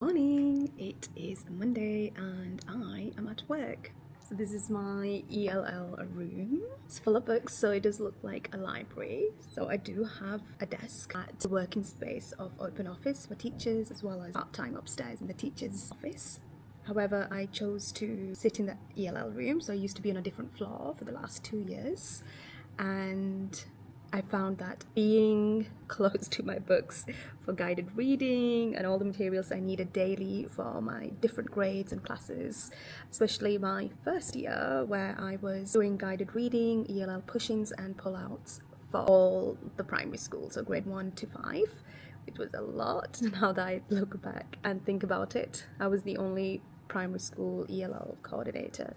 Morning, it is Monday and I am at work. So this is my ELL room. It's full of books, so it does look like a library. So I do have a desk at the working space of Open Office for teachers, as well as part-time upstairs in the teacher's office. However, I chose to sit in the ELL room, so I used to be on a different floor for the last 2 years, and I found that being close to my books for guided reading and all the materials I needed daily for my different grades and classes, especially my first year where I was doing guided reading, ELL push-ins and pull-outs for all the primary schools, so grade 1 to 5. It was a lot. Now that I look back and think about it, I was the only primary school ELL coordinator.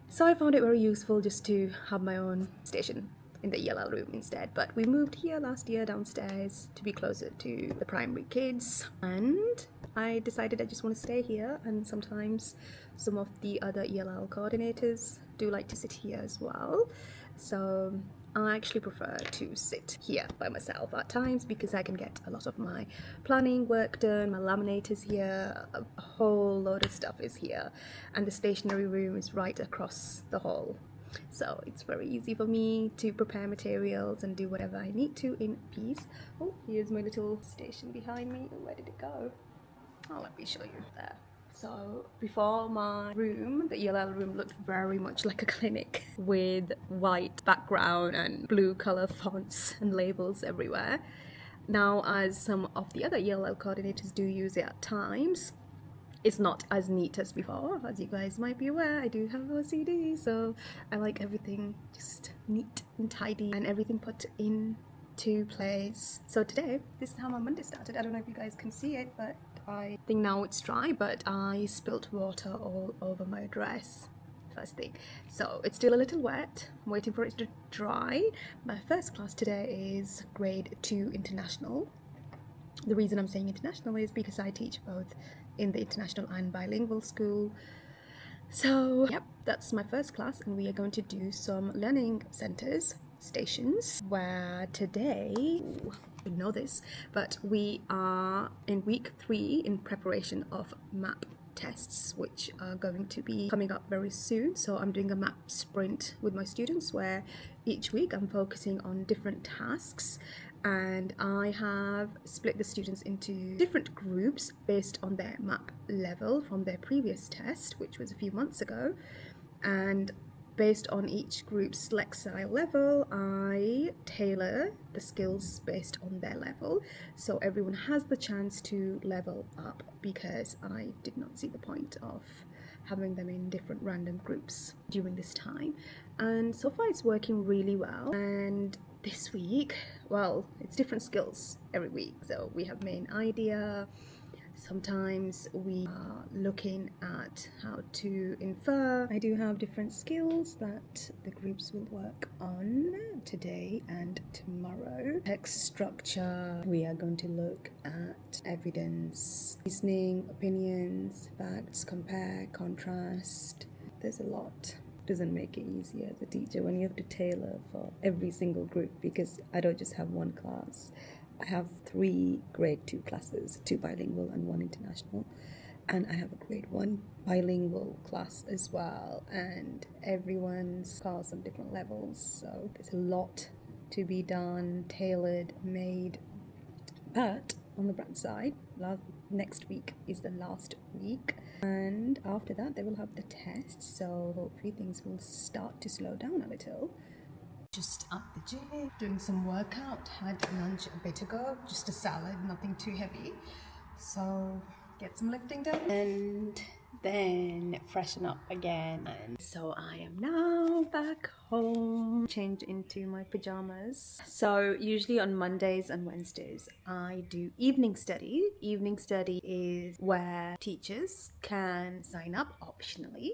So I found it very useful just to have my own station in the ELL room instead. But we moved here last year downstairs to be closer to the primary kids, and I decided I just want to stay here, and sometimes some of the other ELL coordinators do like to sit here as well. So I actually prefer to sit here by myself at times because I can get a lot of my planning work done. My laminate is here, a whole load of stuff is here, and the stationery room is right across the hall. So it's very easy for me to prepare materials and do whatever I need to in peace. Oh, here's my little station behind me. Where did it go? Oh, let me show you there. So before, my room, the ELL room, looked very much like a clinic with white background and blue color fonts and labels everywhere. Now, as some of the other ELL coordinators do use it at times, it's not as neat as before. As you guys might be aware, I do have OCD, so I like everything just neat and tidy and everything put into place. So today, this is how my Monday started. I don't know if you guys can see it, but I think now it's dry, but I spilled water all over my dress first thing. So it's still a little wet. I'm waiting for it to dry. My first class today is grade 2 international. The reason I'm saying international is because I teach both in the international and bilingual school. So yep, that's my first class, and we are going to do some learning centers, stations, where today, you know this, but we are in week 3 in preparation of MAP tests, which are going to be coming up very soon. So I'm doing a MAP sprint with my students where each week I'm focusing on different tasks, and I have split the students into different groups based on their MAP level from their previous test, which was a few months ago. And based on each group's Lexile level, I tailor the skills based on their level, so everyone has the chance to level up, because I did not see the point of having them in different random groups during this time. And so far it's working really well. And this week, well, it's different skills every week. So we have main idea. Sometimes we are looking at how to infer. I do have different skills that the groups will work on today and tomorrow. Text structure, we are going to look at evidence, reasoning, opinions, facts, compare, contrast. There's a lot. Doesn't make it easier as a teacher when you have to tailor for every single group, because I don't just have one class. I have 3 grade 2 classes, 2 bilingual and 1 international, and I have a grade 1 bilingual class as well, and everyone's scores on different levels, so there's a lot to be done, tailored, made. But on the bright side, next week is the last week, and after that they will have the test, so hopefully things will start to slow down a little. Just at the gym, doing some workout, had lunch a bit ago, just a salad, nothing too heavy, so get some lifting done and then freshen up again. And so I am now back home, change into my pajamas. So usually on Mondays and Wednesdays I do evening study. Evening study is where teachers can sign up optionally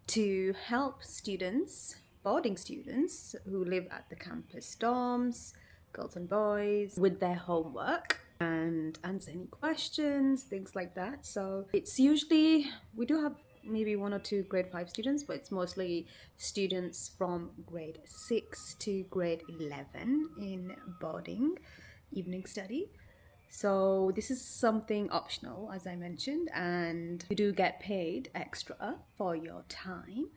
to help students, boarding students who live at the campus dorms, girls and boys, with their homework and answer any questions, things like that. So it's usually, we do have maybe 1 or 2 grade 5 students, but it's mostly students from grade 6 to grade 11 in boarding evening study. So this is something optional, as I mentioned, and you do get paid extra for your time.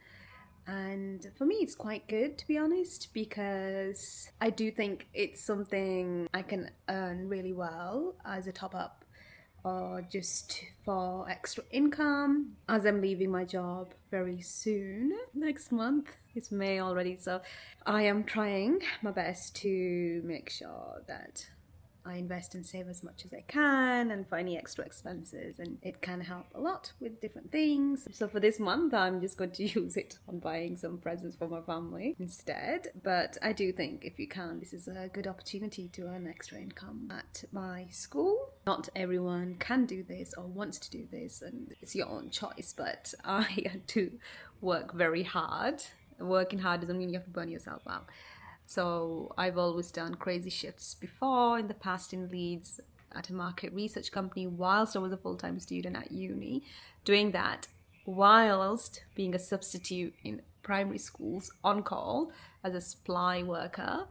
And for me, it's quite good, to be honest, because I do think it's something I can earn really well as a top up or just for extra income, as I'm leaving my job very soon. Next month, it's May already, so I am trying my best to make sure that I invest and save as much as I can, and for any extra expenses, and it can help a lot with different things. So for this month, I'm just going to use it on buying some presents for my family instead. But I do think if you can, this is a good opportunity to earn extra income at my school. Not everyone can do this or wants to do this, and it's your own choice, but I had to work very hard. Working hard doesn't mean you have to burn yourself out. So I've always done crazy shifts before in the past in Leeds at a market research company whilst I was a full-time student at uni, doing that whilst being a substitute in primary schools on call as a supply worker.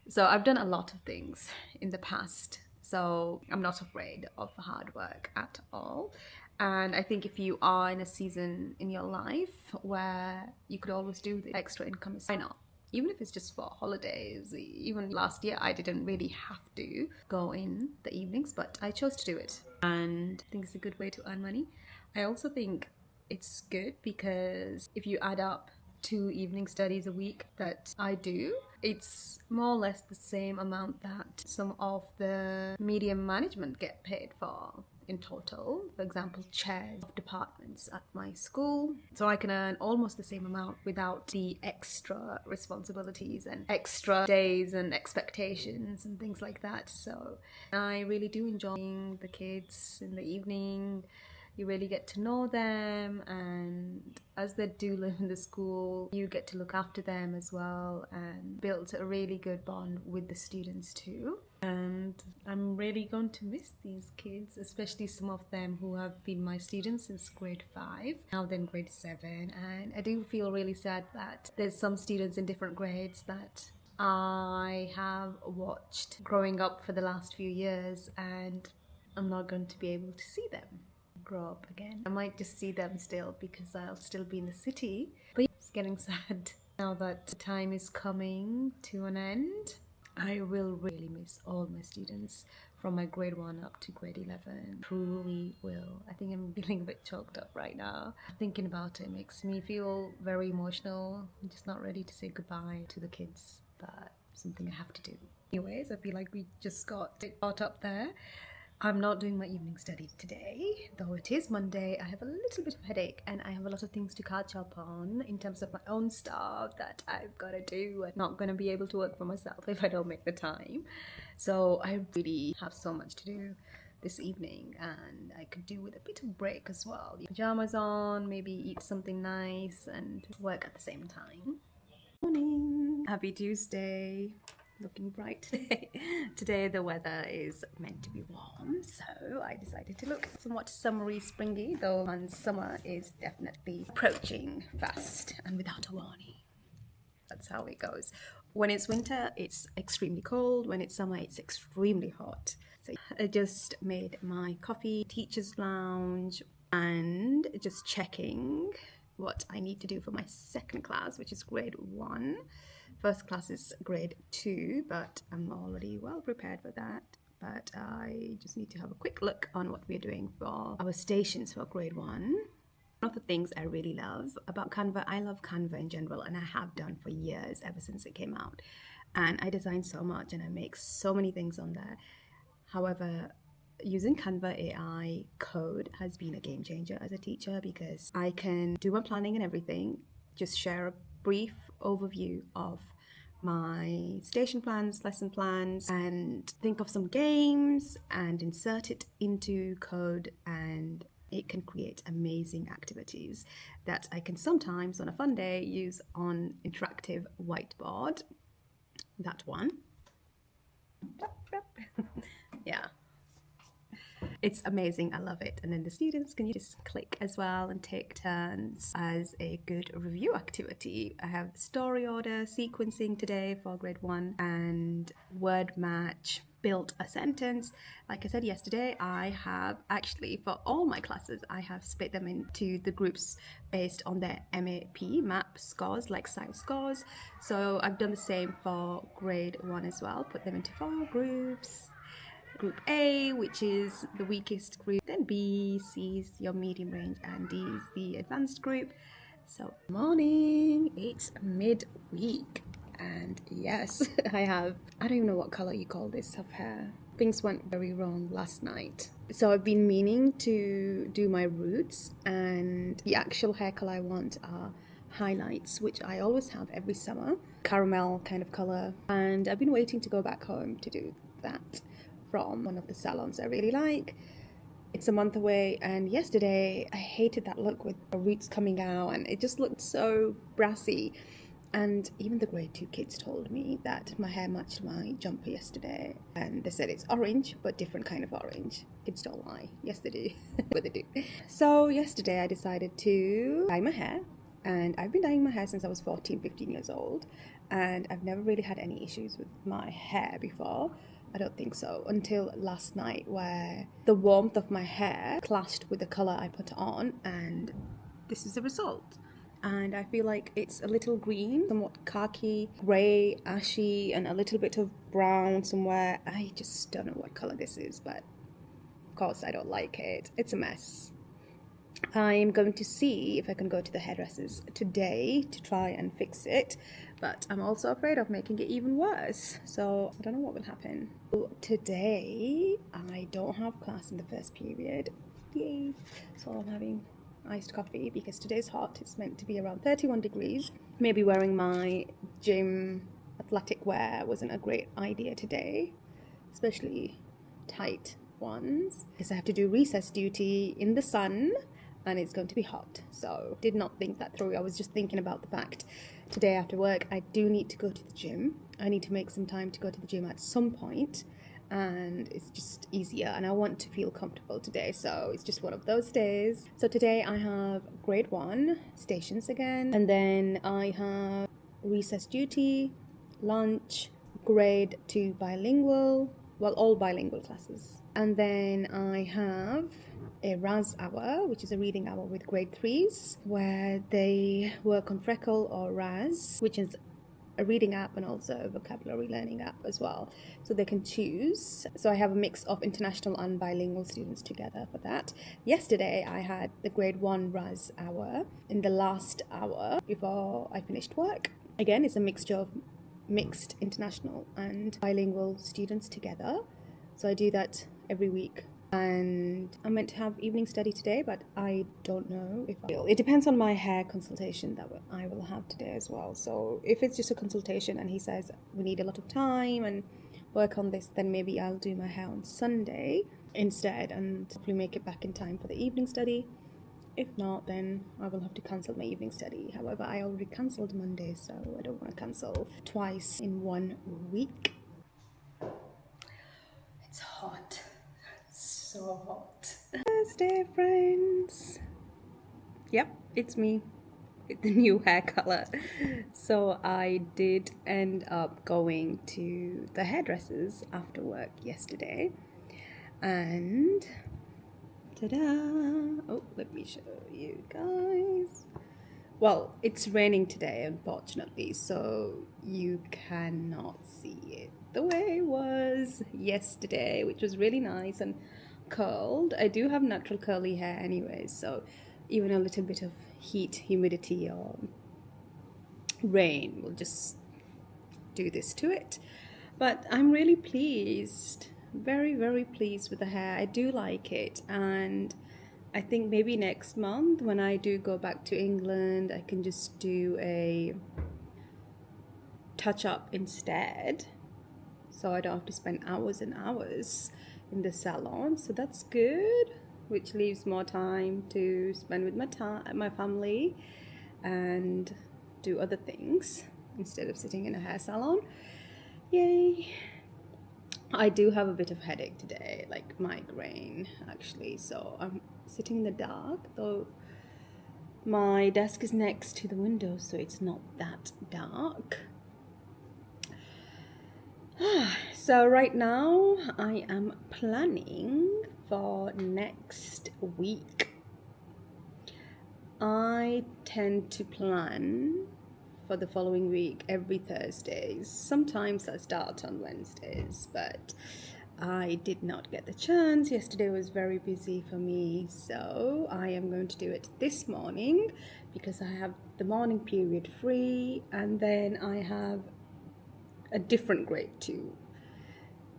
So I've done a lot of things in the past. So I'm not afraid of hard work at all. And I think if you are in a season in your life where you could always do the extra income, why not? Even if it's just for holidays. Even last year I didn't really have to go in the evenings, but I chose to do it, and I think it's a good way to earn money. I also think it's good because if you add up 2 evening studies a week that I do, it's more or less the same amount that some of the medium management get paid for in total. For example, chairs of departments at my school. So I can earn almost the same amount without the extra responsibilities and extra days and expectations and things like that. So I really do enjoy the kids in the evening. You really get to know them, and as they do live in the school, you get to look after them as well and build a really good bond with the students too. And I'm really going to miss these kids, especially some of them who have been my students since grade 5, now they're in grade 7. And I do feel really sad that there's some students in different grades that I have watched growing up for the last few years, and I'm not going to be able to see them grow up again. I might just see them still because I'll still be in the city, but it's getting sad now that the time is coming to an end. I will really miss all my students from my grade 1 up to grade 11. Truly will. I think I'm feeling a bit choked up right now. Thinking about it makes me feel very emotional. I'm just not ready to say goodbye to the kids, but something I have to do. Anyways, I feel like we just got caught up there. I'm not doing my evening study today, though it is Monday. I have a little bit of headache and I have a lot of things to catch up on in terms of my own stuff that I've got to do. I'm not going to be able to work for myself if I don't make the time. So I really have so much to do this evening, and I could do with a bit of break as well. Pajamas on, maybe eat something nice and work at the same time. Morning! Happy Tuesday! Looking bright today. Today the weather is meant to be warm, so I decided to look somewhat summery, springy, though summer is definitely approaching fast and without a warning. That's how it goes. When it's winter, it's extremely cold. When it's summer, it's extremely hot. So I just made my coffee, teacher's lounge, and just checking what I need to do for my second class, which is grade 1. First class is grade 2, but I'm already well prepared for that. But I just need to have a quick look on what we're doing for our stations for grade 1. One of the things I really love about Canva, I love Canva in general, and I have done for years, ever since it came out. And I design so much and I make so many things on there. However, using Canva AI code has been a game changer as a teacher, because I can do my planning and everything, just share a brief overview of my station plans, lesson plans, and think of some games and insert it into code, and it can create amazing activities that I can sometimes on a fun day use on interactive whiteboard. That one. Yeah. It's amazing. I love it. And then the students can just click as well and take turns as a good review activity. I have story order sequencing today for grade 1 and word match build a sentence. Like I said yesterday, I have actually, for all my classes, I have split them into the groups based on their MAP scores, like science scores. So I've done the same for grade 1 as well, put them into 4 groups. Group A, which is the weakest group, then B, C is your medium range, and D is the advanced group. So morning, it's midweek, and yes, I don't even know what color you call this of hair. Things went very wrong last night. So I've been meaning to do my roots, and the actual hair color I want are highlights, which I always have every summer, caramel kind of color, and I've been waiting to go back home to do that from one of the salons I really like. It's a month away, and yesterday I hated that look with the roots coming out, and it just looked so brassy. And even the grade 2 kids told me that my hair matched my jumper yesterday, and they said it's orange, but different kind of orange. Kids don't lie. Yes, they do. But they do. So yesterday I decided to dye my hair, and I've been dyeing my hair since I was 14-15 years old, and I've never really had any issues with my hair before. I don't think so, until last night, where the warmth of my hair clashed with the colour I put on, and this is the result. And I feel like it's a little green, somewhat khaki, grey, ashy, and a little bit of brown somewhere. I just don't know what colour this is, but of course I don't like it. It's a mess. I'm going to see if I can go to the hairdressers today to try and fix it, but I'm also afraid of making it even worse, so I don't know what will happen. Today I don't have class in the first period. Yay! So I'm having iced coffee because today's hot. It's meant to be around 31 degrees. Maybe wearing my gym athletic wear wasn't a great idea today, especially tight ones, because I have to do recess duty in the sun and it's going to be hot. So did not think that through. I was just thinking about the fact today after work I do need to go to the gym. I need to make some time to go to the gym at some point, and it's just easier, and I want to feel comfortable today, so it's just one of those days. So today I have grade 1 stations again, and then I have recess duty, lunch, grade 2 bilingual, well, all bilingual classes, and then I have a RAS hour, which is a reading hour with grade 3s, where they work on Freckle or RAS, which is a reading app and also a vocabulary learning app as well, so they can choose. So I have a mix of international and bilingual students together for that. Yesterday I had the grade 1 RAS hour in the last hour before I finished work. Again, it's a mixture of mixed international and bilingual students together, so I do that every week. And I'm meant to have evening study today, but I don't know if I will. It depends on my hair consultation that I will have today as well. So if it's just a consultation and he says we need a lot of time and work on this, then maybe I'll do my hair on Sunday instead and hopefully make it back in time for the evening study. If not, then I will have to cancel my evening study. However, I already cancelled Monday, so I don't want to cancel twice in 1 week. It's hot. So hot. Thursday, friends. Yep, it's me with the new hair color. So I did end up going to the hairdressers after work yesterday, and ta-da! Oh, let me show you guys. Well, it's raining today, unfortunately, so you cannot see it the way it was yesterday, which was really nice and curled. I do have natural curly hair anyway, so even a little bit of heat, humidity, or rain will just do this to it. But I'm really pleased, very, very pleased with the hair. I do like it, and I think maybe next month when I do go back to England, I can just do a touch-up instead, so I don't have to spend hours and hours in the salon. So that's good, which leaves more time to spend with my family and do other things instead of sitting in a hair salon. Yay! I do have a bit of headache today, like migraine actually, so I'm sitting in the dark, though my desk is next to the window, so it's not that dark. So right now I am planning for next week. I tend to plan for the following week every Thursdays. Sometimes I start on Wednesdays, but I did not get the chance. Yesterday was very busy for me, so I am going to do it this morning because I have the morning period free, and then I have a different grade 2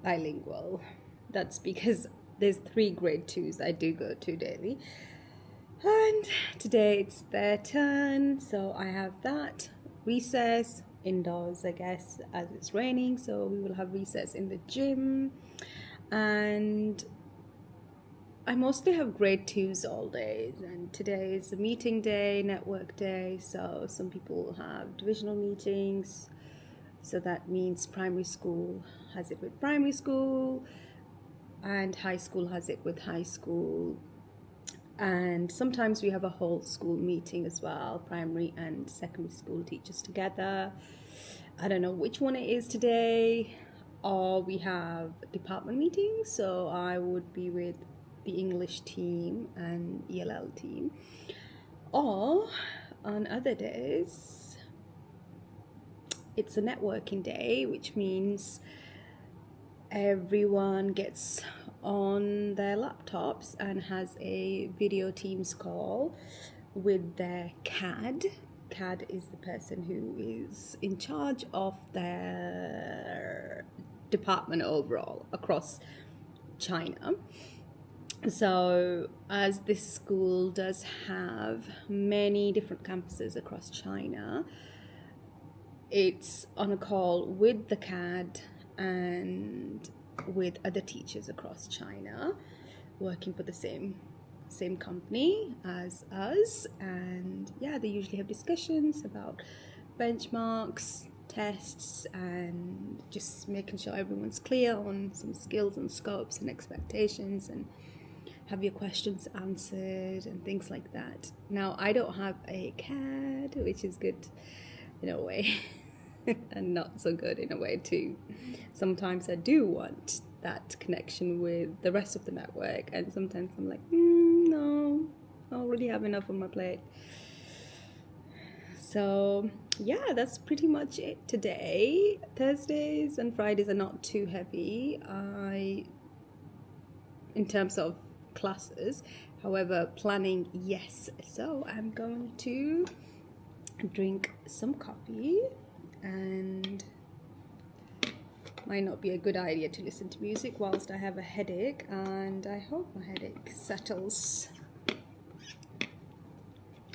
bilingual. That's because there's 3 grade 2s I do go to daily. And today it's their turn, so I have that. Recess indoors, I guess, as it's raining, so we will have recess in the gym. And I mostly have grade 2s all days, and today is a meeting day, network day, so some people have divisional meetings, so that means primary school has it with primary school and high school has it with high school. And sometimes we have a whole school meeting as well, primary and secondary school teachers together. I don't know which one it is today. Or we have department meetings, so I would be with the English team and ELL team. Or on other days, it's a networking day, which means everyone gets on their laptops and has a video Teams call with their CAD. CAD is the person who is in charge of their department overall across China. So as this school does have many different campuses across China, it's on a call with the CAD and with other teachers across China working for the same company as us. And yeah, they usually have discussions about benchmarks, tests, and just making sure everyone's clear on some skills and scopes and expectations, and have your questions answered and things like that. Now, I don't have a CAD, which is good in a way and not so good in a way too. Sometimes I do want that connection with the rest of the network, and sometimes I'm like, no, I already have enough on my plate. So yeah, that's pretty much it today. Thursdays and Fridays are not too heavy in terms of classes. However, planning, yes. So I'm going to drink some coffee, and might not be a good idea to listen to music whilst I have a headache, and I hope my headache settles.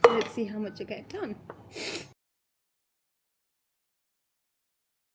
Let's see how much I get done.